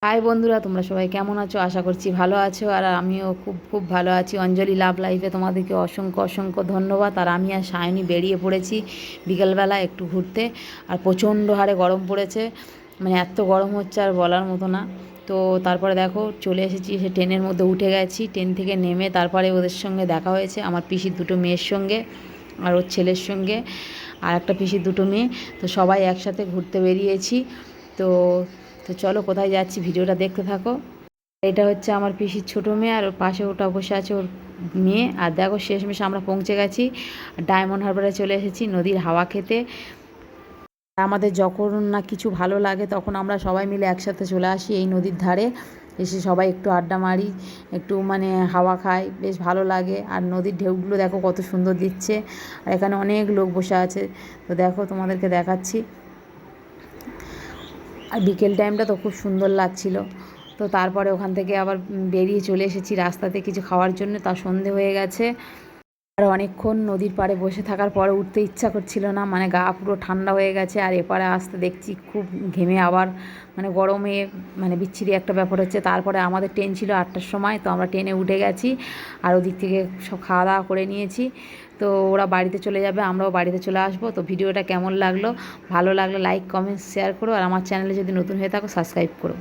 High বন্ধুরা, তোমরা সবাই কেমন আছো? আশা করছি ভালো আছো। আর আমিও খুব খুব ভালো আছি। অঞ্জলি লাভ লাইফে তোমাদেরকে অসংখ্য অসংখ্য ধন্যবাদ। আর আমি আর সায়নী বেরিয়ে পড়েছি বিকেলবেলা একটু ঘুরতে। আর প্রচণ্ড হারে গরম পড়েছে, মানে এত গরম হচ্ছে আর বলার মতো না। তো তারপরে দেখো চলে এসেছি, সে ট্রেনের মধ্যে উঠে গেছি। ট্রেন থেকে নেমে তারপরে ওদের সঙ্গে দেখা হয়েছে, আমার পিসির দুটো মেয়ের সঙ্গে আর ওর ছেলের সঙ্গে, আর একটা পিসির দুটো মেয়ে। তো সবাই একসাথে ঘুরতে বেরিয়েছি। তো তো চলো কোথায় যাচ্ছি ভিডিওটা দেখতে থাকো। এটা হচ্ছে আমার পিসির ছোটো মেয়ে, আর ওর পাশে ওটা বসে আছে ওর মেয়ে। আর দেখো শেষমেশ আমরা পৌঁছে গেছি, ডায়মন্ড হারবারে চলে এসেছি নদীর হাওয়া খেতে। আমাদের যখন না কিছু ভালো লাগে তখন আমরা সবাই মিলে একসাথে চলে আসি এই নদীর ধারে, এসে সবাই একটু আড্ডা মারি, একটু মানে হাওয়া খাই, বেশ ভালো লাগে। আর নদীর ঢেউগুলো দেখো কত সুন্দর দিচ্ছে। আর এখানে অনেক লোক বসে আছে, তো দেখো তোমাদেরকে দেখাচ্ছি। আর বিকেল টাইমটা তো খুব সুন্দর লাগছিল। তো তারপরে ওখান থেকে আবার বেরিয়ে চলে এসেছি রাস্তাতে কিছু খাওয়ার জন্য, তা সন্ধে হয়ে গেছে। আর অনেকক্ষণ নদীর পাড়ে বসে থাকার পরে উঠতে ইচ্ছা করছিল না, মানে গা পুরো ঠান্ডা হয়ে গেছে। আর এপারে আসতে দেখছি খুব ঘেমে আবার মানে গরমে মানে বিচ্ছিরি একটা ব্যাপার হচ্ছে। তারপরে আমাদের ট্রেন ছিল 8টার সময়, তো আমরা ট্রেনে উঠে গেছি। আর ওদিক থেকে সব খাওয়া দাওয়া করে নিয়েছি। তো ওরা বাড়িতে চলে যাবে, আমরাও বাড়িতে চলে আসবো। তো ভিডিওটা কেমন লাগলো, ভালো লাগলে লাইক কমেন্ট শেয়ার করো। আর আমার চ্যানেলে যদি নতুন হয়ে থাকো সাবস্ক্রাইব করো।